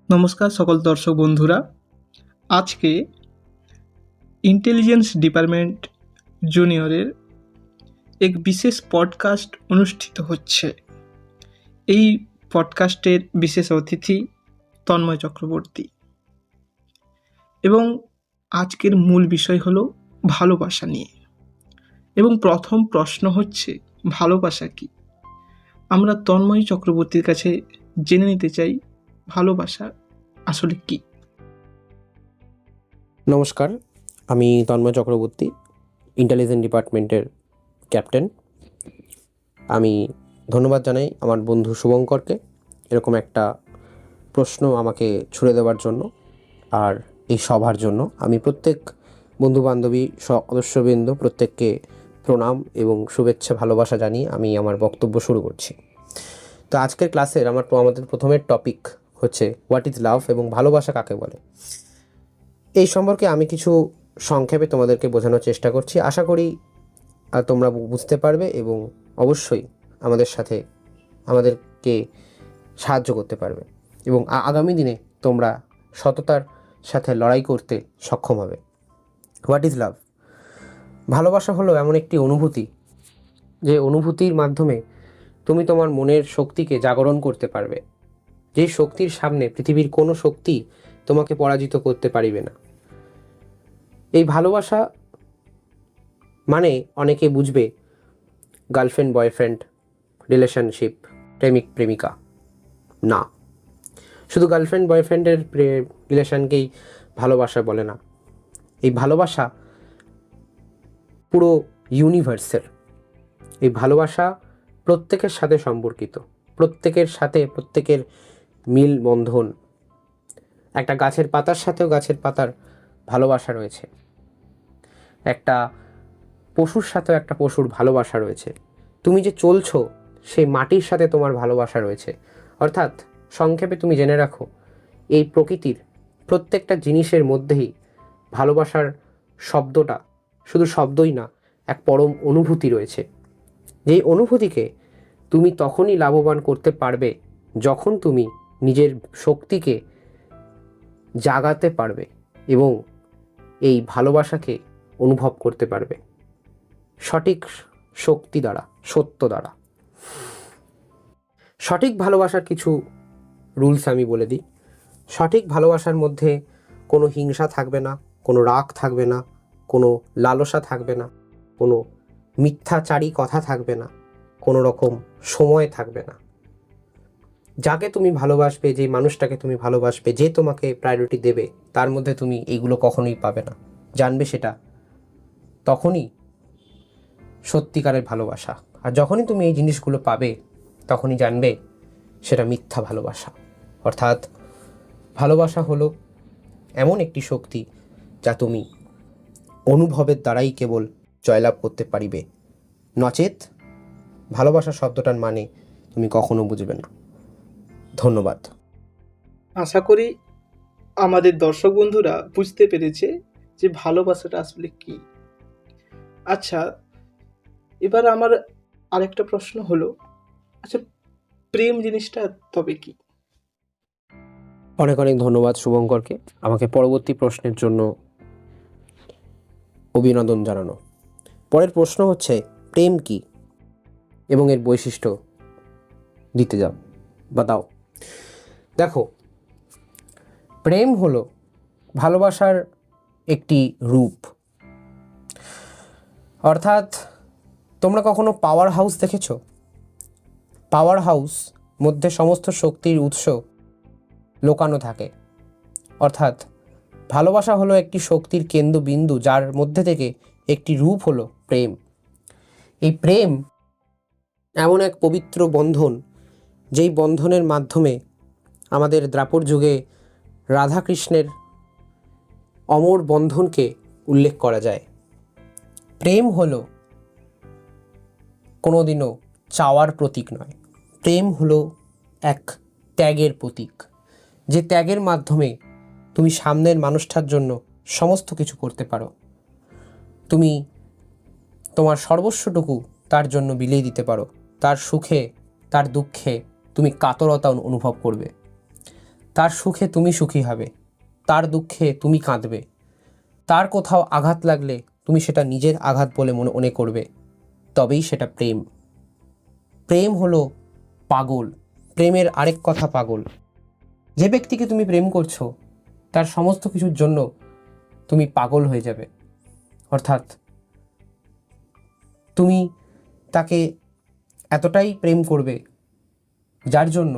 নমস্কার সকল দর্শক বন্ধুরা। আজকে ইন্টেলিজেন্স ডিপার্টমেন্ট জুনিয়রের এক বিশেষ পডকাস্ট অনুষ্ঠিত হচ্ছে। এই পডকাস্টের বিশেষ অতিথি তন্ময় চক্রবর্তী এবং আজকের মূল বিষয় হলো ভালোবাসা নিয়ে। এবং প্রথম প্রশ্ন হচ্ছে, ভালোবাসা কি? আমরা তন্ময় চক্রবর্তীর কাছে জেনে নিতে চাই ভালোবাসা আসলে কি। নমস্কার, আমি তন্ময় চক্রবর্তী, ইন্টেলিজেন্স ডিপার্টমেন্টের ক্যাপ্টেন। আমি ধন্যবাদ জানাই আমার বন্ধু শুভঙ্করকে এরকম একটা প্রশ্ন আমাকে ছুড়ে দেওয়ার জন্য আর এই সভার জন্য। আমি প্রত্যেক বন্ধুবান্ধবী সদস্যবৃন্দ প্রত্যেককে প্রণাম এবং শুভেচ্ছা ভালোবাসা জানিয়ে আমি আমার বক্তব্য শুরু করছি। তো আজকের ক্লাসের আমাদের প্রথমের টপিক হচ্ছে হোয়াট ইজ লাভ এবং ভালোবাসা কাকে বলে। এই সম্পর্কে আমি কিছু সংক্ষেপে তোমাদেরকে বোঝানোর চেষ্টা করছি। আশা করি তোমরা বুঝতে পারবে এবং অবশ্যই আমাদেরকে সাহায্য করতে পারবে এবং আগামী দিনে তোমরা সততার সাথে লড়াই করতে সক্ষম হবে। What is love? ভালোবাসা হলো এমন একটি অনুভূতি, যে অনুভূতির মাধ্যমে তুমি তোমার মনের শক্তিকে জাগরণ করতে পারবে, যেই শক্তির সামনে পৃথিবীর কোনো শক্তি তোমাকে পরাজিত করতে পারিবে না। এই ভালোবাসা মানে অনেকে বুঝবে গার্লফ্রেন্ড বয়ফ্রেন্ড রিলেশনশিপ, প্রেমিক প্রেমিকা। না, শুধু গার্লফ্রেন্ড বয়ফ্রেন্ডের রিলেশনকেই ভালোবাসা বলে না। এই ভালোবাসা পুরো ইউনিভার্সের। এই ভালোবাসা প্রত্যেকের সাথে সম্পর্কিত, প্রত্যেকের সাথে প্রত্যেকের মিল বন্ধন। একটা গাছের পাতার সাথেও গাছের পাতার ভালোবাসা রয়েছে, একটা পশুর সাথেও একটা পশুর ভালোবাসা রয়েছে। তুমি যে চলছো সেই মাটির সাথে তোমার ভালোবাসা রয়েছে। অর্থাৎ সংক্ষেপে তুমি জেনে রাখো, এই প্রকৃতির প্রত্যেকটা জিনিসের মধ্যেই ভালোবাসার শব্দটা শুধু শব্দই না, এক পরম অনুভূতি রয়েছে। যেই অনুভূতিকে তুমি তখনই লাভবান করতে পারবে যখন তুমি নিজের শক্তিকে জাগাতে পারবে এবং এই ভালোবাসাকে অনুভব করতে পারবে সঠিক শক্তি দ্বারা, সত্য দ্বারা। সঠিক ভালোবাসার কিছু রুলস আমি বলে দিই। সঠিক ভালোবাসার মধ্যে কোনো হিংসা থাকবে না, কোনো রাগ থাকবে না, কোনো লালসা থাকবে না, কোনো মিথ্যাচারী কথা থাকবে না, কোনো রকম সময় থাকবে না। যাকে তুমি ভালোবাসবে, যে মানুষটাকে তুমি ভালোবাসবে, যে তোমাকে প্রায়োরিটি দেবে, তার মধ্যে তুমি এইগুলো কখনোই পাবে না। জানবে সেটা তখনই সত্যিকারের ভালোবাসা। আর যখনই তুমি এই জিনিসগুলো পাবে তখনই জানবে সেটা মিথ্যা ভালোবাসা। অর্থাৎ ভালোবাসা হলো এমন একটি শক্তি যা তুমি অনুভবের দ্বারাই কেবল জয়লাভ করতে পারিবে, নচেত ভালোবাসা শব্দটার মানে তুমি কখনো বুঝবে না। ধন্যবাদ। আশা করি আমাদের দর্শক বন্ধুরা বুঝতে পেরেছে যে ভালোবাসাটা আসলে কি। আচ্ছা, এবার আমার আরেকটা প্রশ্ন হলো, আচ্ছা প্রেম জিনিসটা তবে কি? অনেক অনেক ধন্যবাদ শুভঙ্করকে আমাকে পরবর্তী প্রশ্নের জন্য অভিনন্দন জানানো। পরের প্রশ্ন হচ্ছে, প্রেম কি এবং এর বৈশিষ্ট্য দিতে যাও বা দাও। দেখো, প্রেম হলো ভালোবাসার একটি রূপ। অর্থাৎ তোমরা কখনো পাওয়ার হাউস দেখেছো? পাওয়ার হাউস মধ্যে সমস্ত শক্তির উৎস লোকানো থাকে। অর্থাৎ ভালোবাসা হলো একটি শক্তির কেন্দ্রবিন্দু, যার মধ্যে থেকে একটি রূপ হলো প্রেম। এই প্রেম এমন এক পবিত্র বন্ধন, যেই বন্ধনের মাধ্যমে আমাদের দ্রাপর যুগে রাধাকৃষ্ণের অমর বন্ধনকে উল্লেখ করা যায়। প্রেম হলো কোনোদিনও চাওয়ার প্রতীক নয়, প্রেম হলো এক ত্যাগের প্রতীক, যে ত্যাগের মাধ্যমে তুমি সামনের মানুষটার জন্য সমস্ত কিছু করতে পারো। তুমি তোমার সর্বস্বটুকু তার জন্য বিলিয়ে দিতে পারো। তার সুখে, তার দুঃখে তুমি কাতরতা অনুভব করবে। তার সুখে তুমি সুখী হবে, তার দুঃখে তুমি কাঁদবে, তার কোথাও আঘাত লাগলে তুমি সেটা নিজের আঘাত বলে মনে করবে, তবেই সেটা প্রেম। প্রেম হলো পাগল। প্রেমের আরেক কথা পাগল। যে ব্যক্তিকে তুমি প্রেম করছো তার সমস্ত কিছুর জন্য তুমি পাগল হয়ে যাবে, অর্থাৎ তুমি তাকে এতটাই প্রেম করবে যার জন্য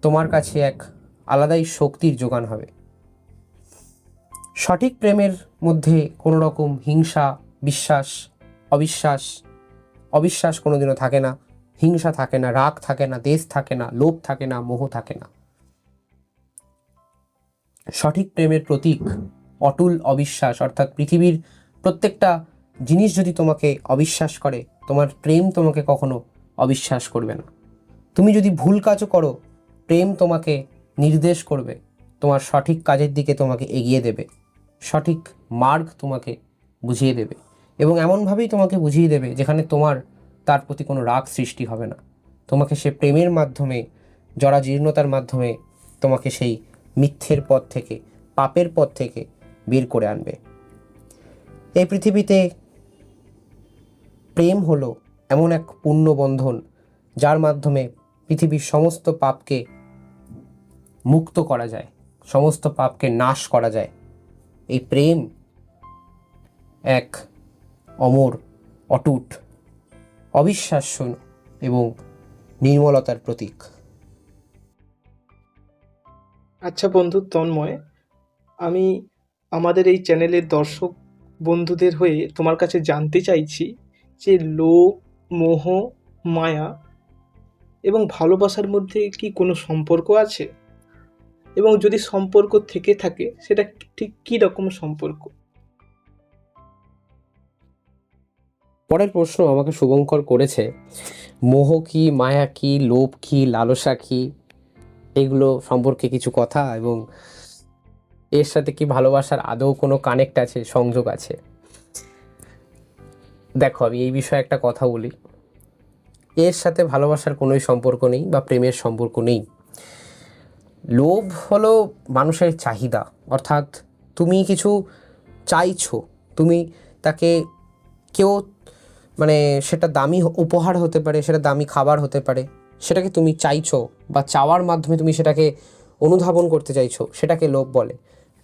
তোমার কাছে এক আলাদাই শক্তির যোগান হবে। সঠিক প্রেমের মধ্যে কোনো রকম হিংসা, অবিশ্বাস কোনোদিনও থাকে না, হিংসা থাকে না, রাগ থাকে না, দেশ থাকে না, লোভ থাকে না, মোহ থাকে না। সঠিক প্রেমের প্রতীক অটুল অবিশ্বাস, অর্থাৎ পৃথিবীর প্রত্যেকটা জিনিস যদি তোমাকে অবিশ্বাস করে, তোমার প্রেম তোমাকে কখনো অবিশ্বাস করবে না। তুমি যদি ভুল কাজও করো, প্রেম তোমাকে নির্দেশ করবে, তোমার সঠিক কাজের দিকে তোমাকে এগিয়ে দেবে, সঠিক মার্গ তোমাকে বুঝিয়ে দেবে, এবং এমনভাবেই তোমাকে বুঝিয়ে দেবে যেখানে তোমার তার প্রতি কোনো রাগ সৃষ্টি হবে না। তোমাকে সে প্রেমের মাধ্যমে, জরাজীর্ণতার মাধ্যমে তোমাকে সেই মিথ্যের পথ থেকে, পাপের পথ থেকে বের করে আনবে। এই পৃথিবীতে প্রেম হলো এমন এক পূর্ণ বন্ধন যার মাধ্যমে পৃথিবীর সমস্ত পাপকে মুক্ত করা যায়, সমস্ত পাপকে নাশ করা যায়। এই প্রেম এক অমর, অটুট, অবিশ্বাস্য এবং নির্মলতার প্রতীক। আচ্ছা বন্ধু তন্ময়, আমি আমাদের এই চ্যানেলের দর্শক বন্ধুদের হয়ে তোমার কাছে জানতে চাইছি যে লোভ, মোহ, মায়া এবং ভালোবাসার মধ্যে কি কোনো সম্পর্ক আছে, এবং যদি সম্পর্ক থেকে থাকে সেটা ঠিক কী রকম সম্পর্ক? পরের প্রশ্ন আমাকে শুভঙ্কর করেছে, মোহ কি, মায়া কি, লোভ কি, লালসা কি, এগুলো সম্পর্কে কিছু কথা, এবং এর সাথে কি ভালোবাসার আদৌ কোনো কানেক্ট আছে, সংযোগ আছে। দেখো, আমি এই বিষয়ে একটা কথা বলি। এর সাথে ভালোবাসার কোনোই সম্পর্ক নেই বা প্রেমের সম্পর্ক নেই। লোভ হলো মানুষের চাহিদা, অর্থাৎ তুমি কিছু চাইছো, তুমি তাকে, কেউ মানে সেটা দামি উপহার হতে পারে, সেটা দামি খাবার হতে পারে, সেটাকে তুমি চাইছো বা চাওয়ার মাধ্যমে তুমি সেটাকে অনুধাবন করতে চাইছো, সেটাকে লোভ বলে।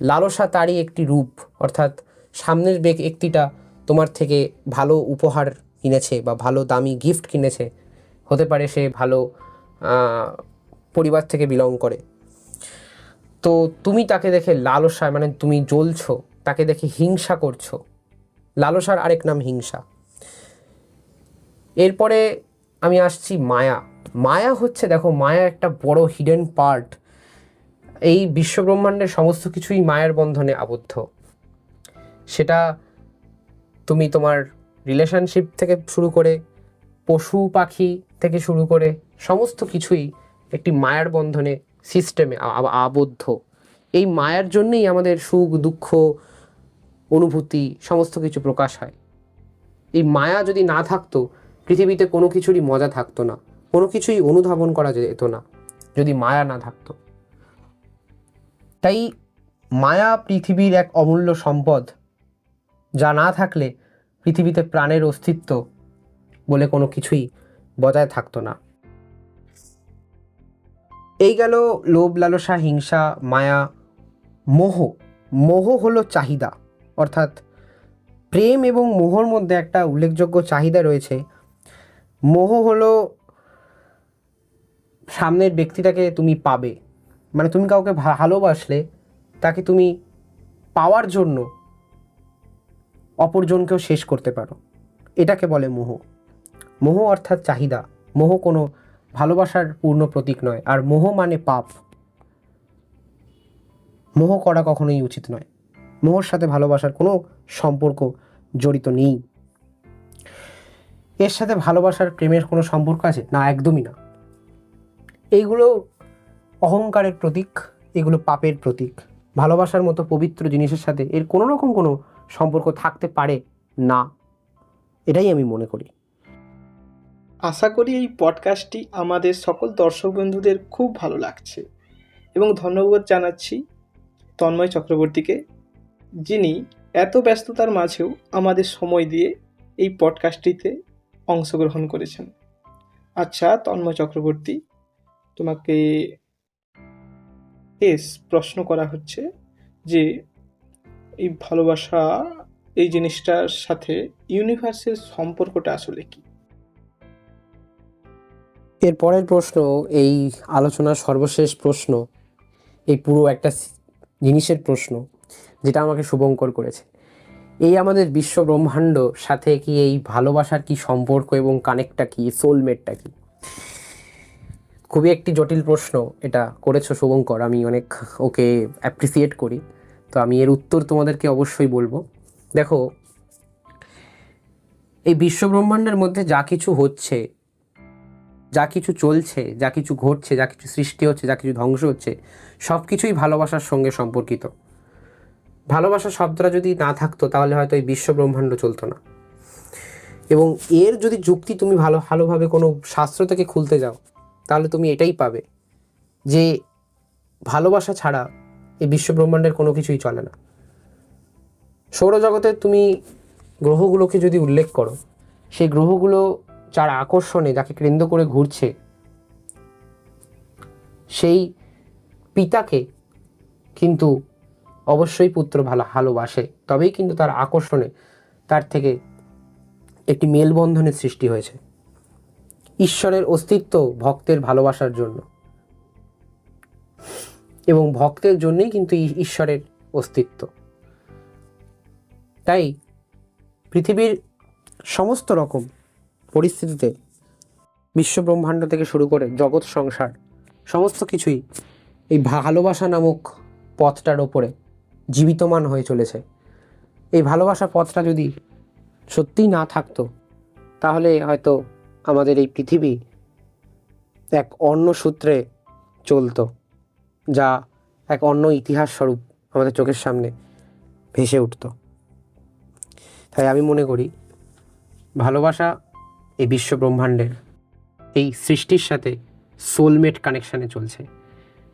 লালসা তারই একটি রূপ, অর্থাৎ সামনের ব্যক্তিটা তোমার থেকে ভালো উপহার কিনেছে বা ভালো দামি গিফট কিনেছে, হতে পারে সে ভালো পরিবার থেকে বিলং করে, তো তুমি তাকে দেখে লালসা, মানে তুমি জ্বলছো, তাকে দেখে হিংসা করছো। লালসার আরেক নাম হিংসা। এরপরে আমি আসছি মায়া। মায়া হচ্ছে, দেখো, মায়া একটা বড় হিডেন পার্ট। এই বিশ্বব্রহ্মাণ্ডের সমস্ত কিছুই মায়ার বন্ধনে আবদ্ধ। সেটা তুমি তোমার রিলেশনশিপ থেকে শুরু করে, পশু পাখি থেকে শুরু করে, সমস্ত কিছুই একটি মায়ার বন্ধনে, সিস্টেমে আবদ্ধ। এই মায়ার জন্যেই আমাদের সুখ, দুঃখ, অনুভূতি সমস্ত কিছু প্রকাশ হয়। এই মায়া যদি না থাকতো, পৃথিবীতে কোনো কিছুরই মজা থাকতো না, কোনো কিছুই অনুধাবন করা যেত না যদি মায়া না থাকতো। তাই মায়া পৃথিবীর এক অমূল্য সম্পদ, যা না থাকলে পৃথিবীতে প্রাণের অস্তিত্ব বলে কোনো কিছুই বজায় থাকতো না। এই গেল লোভ, লালসা, হিংসা, মায়া। মোহ, মোহ হলো চাহিদা, অর্থাৎ প্রেম এবং মোহর মধ্যে একটা উল্লেখযোগ্য চাহিদা রয়েছে। মোহ হলো সামনের ব্যক্তিটাকে তুমি পাবে, মানে তুমি কাউকে ভালোবাসলে তাকে তুমি পাওয়ার জন্য অপরজনকেও শেষ করতে পারো, এটাকে বলে মোহ। মোহ অর্থাৎ চাহিদা। মোহ কোনো ভালোবাসার পূর্ণ প্রতীক নয়, আর মোহ মানে পাপ। মোহ করা কখনোই উচিত নয়। মোহর সাথে ভালোবাসার কোনো সম্পর্ক জড়িত নেই। এর সাথে ভালোবাসার, প্রেমের কোনো সম্পর্ক আছে না? একদমই না। এইগুলো অহংকারের প্রতীক, এগুলো পাপের প্রতীক। ভালোবাসার মতো পবিত্র জিনিসের সাথে এর কোনো রকম কোনো সম্পর্ক থাকতে পারে না, এটাই আমি মনে করি। আশা করি এই পডকাস্টটি আমাদের সকল দর্শক বন্ধুদের খুব ভালো লাগছে, এবং ধন্যবাদ জানাচ্ছি তন্ময় চক্রবর্তীকে, যিনি এত ব্যস্ততার মাঝেও আমাদের সময় দিয়ে এই পডকাস্টটিতে অংশগ্রহণ করেছেন। আচ্ছা তন্ময় চক্রবর্তী, তোমাকে প্রশ্ন করা হচ্ছে যে এই ভালোবাসা এই জিনিসটার সাথে ইউনিভার্সের সম্পর্কটা আসলে কি? এর পরের প্রশ্ন, এই আলোচনার সর্বশেষ প্রশ্ন, এই পুরো একটা জিনিসের প্রশ্ন যেটা আমাকে শুভঙ্কর করেছে। এই আমাদের বিশ্ব ব্রহ্মাণ্ড সাথে কি এই ভালোবাসার কি সম্পর্ক এবং কানেক্টটা কি, সোলমেটটা কি? খুবই একটি জটিল প্রশ্ন এটা করেছো শুভঙ্কর, আমি অনেক ওকে অ্যাপ্রিসিয়েট করি। তো আমি এর উত্তর তোমাদেরকে অবশ্যই বলবো। দেখো, এই বিশ্ব ব্রহ্মাণ্ডের মধ্যে যা কিছু হচ্ছে, যা কিছু চলছে, যা কিছু ঘটছে, যা কিছু সৃষ্টি হচ্ছে, যা কিছু ধ্বংস হচ্ছে, সব কিছুই ভালোবাসার সঙ্গে সম্পর্কিত। ভালোবাসা শব্দটা যদি না থাকতো তাহলে হয়তো এই বিশ্ব ব্রহ্মাণ্ড চলতো না। এবং এর যদি যুক্তি তুমি ভালোভাবে কোনো শাস্ত্র থেকে খুলতে যাও, তাহলে তুমি এটাই পাবে যে ভালোবাসা ছাড়া এই বিশ্ব ব্রহ্মাণ্ডের কোনো কিছুই চলে না। সৌরজগতের তুমি গ্রহগুলোকে যদি উল্লেখ করো, সেই গ্রহগুলো যার আকর্ষণে, যাকে কেন্দ্র করে ঘুরছে, সেই পিতাকে কিন্তু অবশ্যই পুত্র ভালোবাসে, তবেই কিন্তু তার আকর্ষণে তার থেকে একটি মেলবন্ধনের সৃষ্টি হয়েছে। ঈশ্বরের অস্তিত্ব ভক্তের ভালোবাসার জন্য, এবং ভক্তের জন্যই কিন্তু ঈশ্বরের অস্তিত্ব। তাই পৃথিবীর সমস্ত রকম পরিস্থিতিতে বিশ্ব ব্রহ্মাণ্ড থেকে শুরু করে জগৎ সংসার সমস্ত কিছুই এই ভালোবাসা নামক পথটার ওপরে জীবিতমান হয়ে চলেছে। এই ভালোবাসা পথটা যদি সত্যিই না থাকতো, তাহলে হয়তো আমাদের এই পৃথিবী এক অন্য সূত্রে চলতো, যা এক অন্য ইতিহাস স্বরূপ আমাদের চোখের সামনে ভেসে উঠত। তাই আমি মনে করি ভালোবাসা এই বিশ্ব ব্রহ্মাণ্ডের এই সৃষ্টির সাথে সোলমেট কানেকশানে চলছে।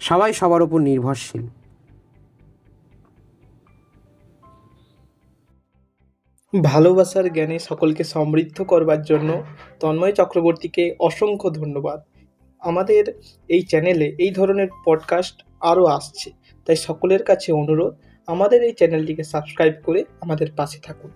সবাই সবার উপর নির্ভরশীল। ভালোবাসার জ্ঞানে সকলকে সমৃদ্ধ করবার জন্য তন্ময় চক্রবর্তীকে অসংখ্য ধন্যবাদ। আমাদের এই চ্যানেলে এই ধরনের পডকাস্ট আরও আসছে, তাই সকলের কাছে অনুরোধ, আমাদের এই চ্যানেলটিকে সাবস্ক্রাইব করে আমাদের পাশে থাকুন।